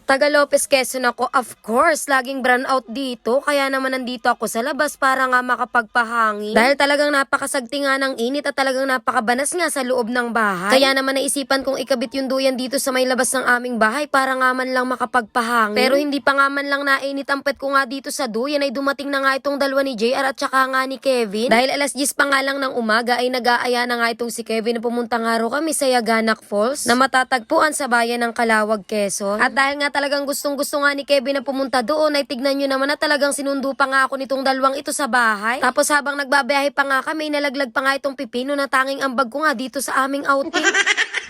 Taga Lopez, Quezon ako. Of course, laging brown out dito. Kaya naman nandito ako sa labas para nga makapagpahangin. Dahil talagang napakasagti nga ng init at talagang napakabanas nga sa loob ng bahay. Kaya naman naisipan kong ikabit yung duyan dito sa may labas ng aming bahay para nga man lang makapagpahangin. Pero hindi pa nga man lang nainit ang pet ko nga dito sa duyan ay dumating na nga itong dalawa ni JR at saka nga ni Kevin. Dahil alas 10 pa nga lang ng umaga ay nag-aaya na nga itong si Kevin na pumunta nga ro kami sa Yaganak Falls na matatagpuan sa bayan ng Calawag, Quezon. At dahil nga talagang gustong-gusto nga ni Kevin na pumunta doon ay tignan nyo naman na talagang sinundo pa nga ako nitong dalawang ito sa bahay. Tapos habang nagbabiyahe pa nga kami, nalaglag pa nga itong pipino na tanging ambag ko nga dito sa aming outing.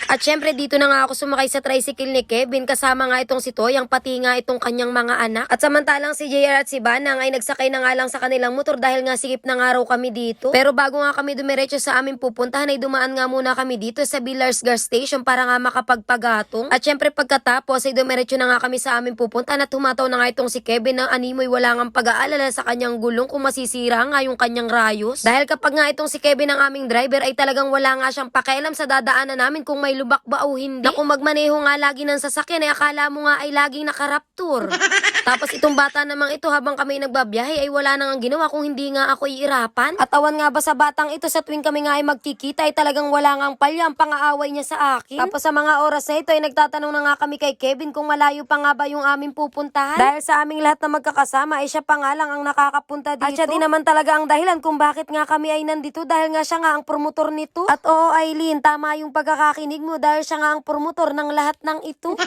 At syempre dito na nga ako sumakay sa tricycle ni Kevin kasama nga itong si Toyang pati nga itong kanyang mga anak. At samantalang si JR at si Banang ay nagsakay na nga lang sa kanilang motor dahil nga sikip na nga raw kami dito. Pero bago nga kami dumiretso sa aming pupuntahan ay dumaan nga muna kami dito sa Villar's Gas Station para nga makapagpagatong. At syempre pagkatapos ay dumiretso na nga kami sa aming pupuntahan at humataw na nga itong si Kevin ng animoy wala ngang pag-aalala sa kanyang gulong kung masisira nga yung kanyang rayos. Dahil kapag nga itong si Kevin ang aming driver ay talagang wala nga siyang pakialam sa dadaanan namin kung may lubak ba o hindi. Na kung magmaneho nga lagi ng sasakyan ay akala mo nga ay laging nakaraptur. Tapos itong bata namang ito habang kami nagbabiyahe ay wala nang ginawa kung hindi nga ako iirapan. At awan nga ba sa batang ito sa tuwing kami nga ay magkikita ay talagang wala ngang palya ang pang-aaway niya sa akin. Tapos sa mga oras na ito ay nagtatanong na nga kami kay Kevin kung malayo pa nga ba yung aming pupuntahan. Dahil sa aming lahat na magkakasama ay siya pa nga lang ang nakakapunta dito. At siya din naman talaga ang dahilan kung bakit nga kami ay nandito dahil nga siya nga ang promotor nito. At oo Aileen, tama yung pagkakakinig mo dahil siya nga ang promotor ng lahat ng ito.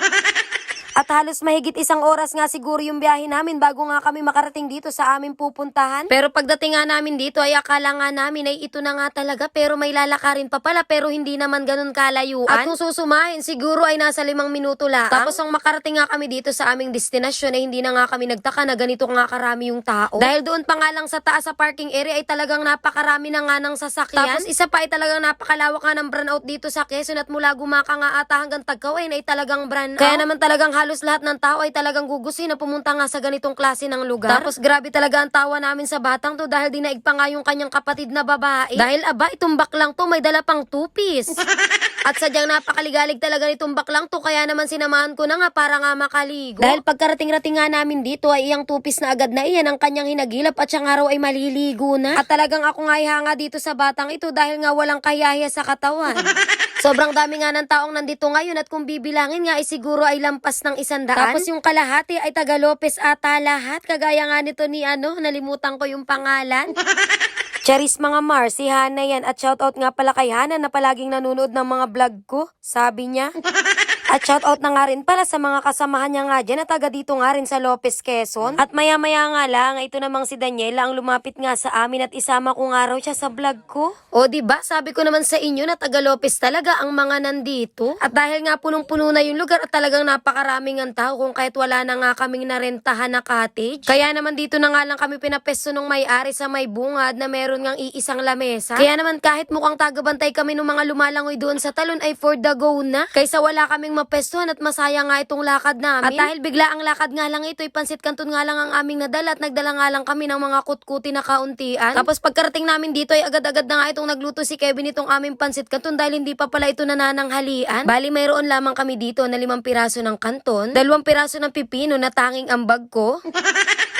At halos mahigit isang oras nga siguro yung biyahe namin bago nga kami makarating dito sa aming pupuntahan. Pero pagdating nga namin dito ay akala nga namin ay ito na nga talaga pero may lalakarin pa pala pero hindi naman ganun kalayuan. At kung susumahin siguro ay nasa 5 minuto lang. Tapos ang makarating nga kami dito sa aming destinasyon ay hindi na nga kami nagtaka na ganito nga karami yung tao. Dahil doon pa nga lang sa taas sa parking area ay talagang napakarami na nga ng sasakyan. Tapos isa pa ay talagang napakalawak nga ng brownout dito sa Quezon at mula Gumaka nga ata hanggang Tagkawayan ay talagang brownout. Kaya naman talagang halos lahat ng tao ay talagang gugustuhin na pumunta nga sa ganitong klase ng lugar. Tapos grabe talaga ang tawa namin sa batang to dahil dinaig pa nga yung kanyang kapatid na babae. Dahil aba, itong baklang to may dala pang 2-piece. At sadyang napakaligalig talaga nitong baklang to kaya naman sinamahan ko na nga para nga makaligo. Dahil pagkarating-rating nga namin dito ay iyang 2-piece na agad na iyan ang kanyang hinagilap at siya nga raw ay maliligo na. At talagang ako nga ihanga dito sa batang ito dahil nga walang kayahiya sa katawan. Sobrang dami nga ng taong nandito ngayon at kung bibilangin nga ay siguro ay lampas ng 100. Tapos yung kalahati ay taga Lopez ata lahat. Kagaya nga nito ni nalimutan ko yung pangalan. Charis mga Mars, si Hana yan. At shoutout nga pala kay Hana na palaging nanonood ng mga vlog ko, sabi niya. At shoutout na nga rin pala sa mga kasamahan niya nga dyan na taga dito nga rin sa Lopez, Quezon. At maya-maya nga lang, ito namang si Daniela ang lumapit nga sa amin at isama ko nga raw siya sa vlog ko. O diba, sabi ko naman sa inyo na taga Lopez talaga ang mga nandito. At dahil nga punong-puno na yung lugar at talagang napakaraming ang tao kung kahit wala na nga kaming narentahan na cottage. Kaya naman dito na nga lang kami pinapesto nung may-ari sa may bungad na meron ngang iisang lamesa. Kaya naman kahit mukhang tagabantay kami ng mga lumalangoy doon sa talon ay for the go na. Kaysa wala kaming mapestuhan at masaya nga itong lakad namin. At dahil bigla ang lakad nga lang ito ay pansit kanton nga lang ang aming nadala at nagdala nga lang kami ng mga kutkuti na kauntian. Tapos pagkarating namin dito ay agad-agad na nga itong nagluto si Kevin itong aming pansit kanton dahil hindi pa pala ito nanananghalian. Bali mayroon lamang kami dito na 5 piraso ng kanton, 2 piraso ng pipino na tanging ambag ko.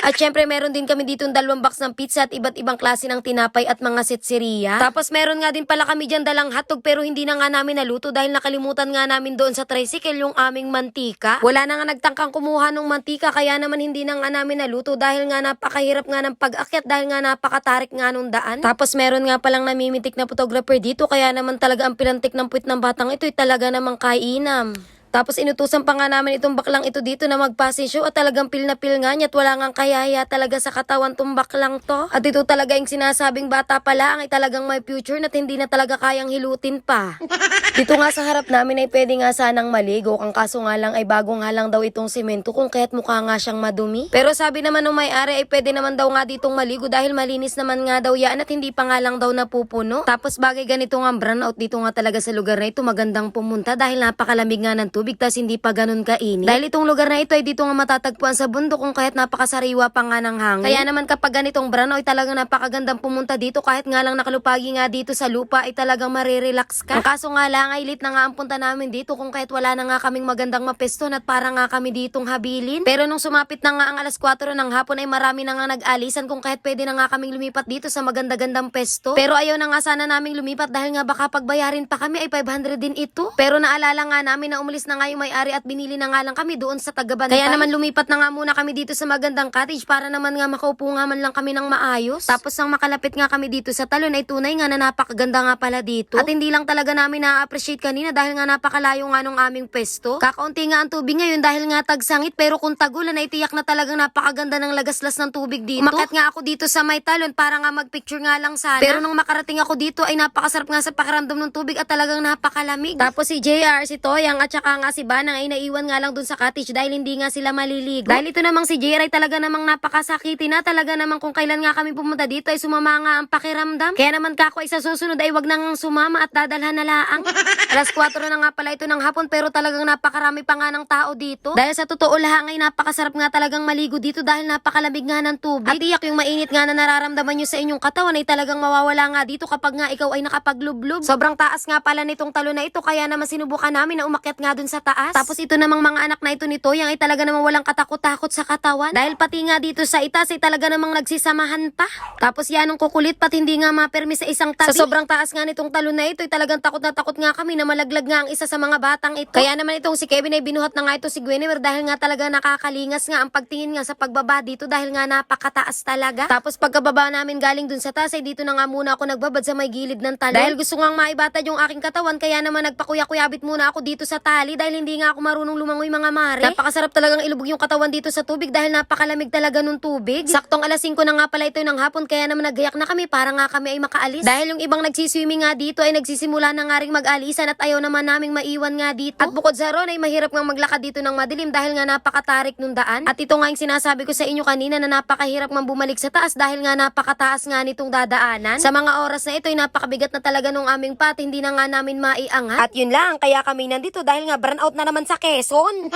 At syempre meron din kami dito 2 box ng pizza at iba't ibang klase ng tinapay at mga sitsiriya. Tapos meron nga din pala kami dyan dalang hotdog pero hindi na nga namin naluto dahil nakalimutan nga namin doon sa tricycle yung aming mantika. Wala na nga nagtangkang kumuha ng mantika kaya naman hindi na nga namin naluto dahil nga napakahirap nga ng pag-akyat dahil nga napakatarik nga nung daan. Tapos meron nga palang namimitik na photographer dito kaya naman talaga ang pilantik ng puwit ng batang ito ay talaga namang kainam. Tapos inutusan pa nga namin itong baklang ito dito na mag-passing show at talagang pil na pil nga niya at wala ngang kayaya talaga sa katawan tong baklang to. At ito talaga yung sinasabing bata pa lang ay talagang may future na hindi na talaga kayang hilutin pa. Dito nga sa harap namin ay pwede nga sanang maligo ang kaso nga lang ay bago nga lang daw itong semento kung kaya't mukha nga siyang madumi. Pero sabi naman ng may-ari ay pwede naman daw nga ditong maligo dahil malinis naman nga daw yan at hindi pa nga lang daw napupuno. Tapos bagay ganito nga brownout dito nga talaga sa lugar na ito magandang pumunta dahil napakalamig nga ng tubig tas hindi pa ganun kainit. Dahil itong lugar na ito ay dito nga matatagpuan sa bundok kung kaya't napakasariwa pa nga ng hangin. Kaya naman kapag ganitong brano ay talagang napakagandang pumunta dito kahit nga lang nakalupagi nga dito sa lupa ay talagang marirelax ka. Ang kaso nga lang ay late na nga ang punta namin dito kung kaya't wala na nga kaming magandang mapeston at para nga kami ditong habilin. Pero nung sumapit na nga ang alas 4 ng hapon ay marami na nga nag-alisan kung kaya't pwede na nga kaming lumipat dito sa maganda-gandang pesto. Pero ayaw na nga sana naming lumipat dahil nga baka pagbayarin pa kami ay 500 din ito. Pero naalala nga namin na umalis na nga yung may-ari at binili na nga lang kami doon sa Tagabantay. Kaya naman lumipat na nga muna kami dito sa magandang cottage para naman nga makaupo nga man lang kami ng maayos. Tapos nang makalapit nga kami dito sa talon ay tunay nga na napakaganda nga pala dito. At hindi lang talaga namin na-appreciate kanina dahil nga napakalayo nga nung aming pwesto. Kakaunti nga ang tubig ngayon dahil nga tagsangit pero kung tagulan ay tiyak na talagang napakaganda ng lagaslas ng tubig dito. Umakyat nga ako dito sa may talon para nga magpicture nga lang sana. Pero nung makarating ako dito ay napakasarap nga sa pakiramdam ng tubig at talagang napakalamig. Tapos si JR, si Toyang at saka nga si Banang ay naiwan nga lang dun sa cottage dahil hindi nga sila maliligo. Dahil ito namang si JR ay talaga namang napakasakiti na talaga namang kung kailan nga kami pumunta dito ay sumama nga ang pakiramdam. Kaya naman kako ay sa susunod ay wag nang sumama at dadalhan na laang. Alas 4 na nga pala ito ng hapon pero talagang napakarami pa nga ng tao dito. Dahil sa totoo lang ay napakasarap nga talagang maligo dito dahil napakalamig nga ng tubig. At iyak yung mainit nga na nararamdaman nyo sa inyong katawan ay talagang mawawala nga dito kapag nga ikaw ay nakapaglublub. Sobrang taas nga pala nitong talo na ito kaya naman sinubukan namin na umakyat nga dun sa taas. Tapos ito namang mga anak na ito ni Toyang ay talaga namang walang katakot-takot sa katawan. Dahil pati nga dito sa itaas ay talaga namang nagsisamahan pa. Tapos yan ang kukulit pat hindi nga mapermi sa isang tabi. Sa sobrang taas nga nitong talo na ito ay talagang takot na takot nga kami na malaglag nga ang isa sa mga batang ito. Kaya naman itong si Kevin ay binuhat na nga ito si Guinevere dahil nga talaga nakakalingas nga ang pagtingin nga sa pagbaba dito dahil nga napakataas talaga. Tapos pagkababa namin galing dun sa taas ay dito na nga muna ako nagbabad sa may gilid ng talon. Dahil gusto nga maibatad yung aking katawan kaya naman nagpakuyakuyabit muna ako dito sa tali dahil hindi nga ako marunong lumangoy mga mare. Napakasarap talagang ilubog yung katawan dito sa tubig dahil napakalamig talaga nung tubig. Saktong alas 5 na nga pala ito ng hapon kaya naman naggayak na kami para nga kami ay makaalis. Dahil yung ibang nagsiswimming nga dito ay nagsisimula na nga ring mag-alisan at ayaw naman naming maiwan nga dito. At bukod sa ron ay mahirap nga maglakad dito ng madilim dahil nga napakatarik nung daan. At ito nga yung sinasabi ko sa inyo kanina na napakahirap nga bumalik sa taas dahil nga napakataas nga nitong dadaanan. Sa mga oras na ito ay napakabigat na talaga nung aming pat, hindi na nga namin maiangat. At yun lang, kaya kami nandito dahil nga burnout na naman sa Quezon.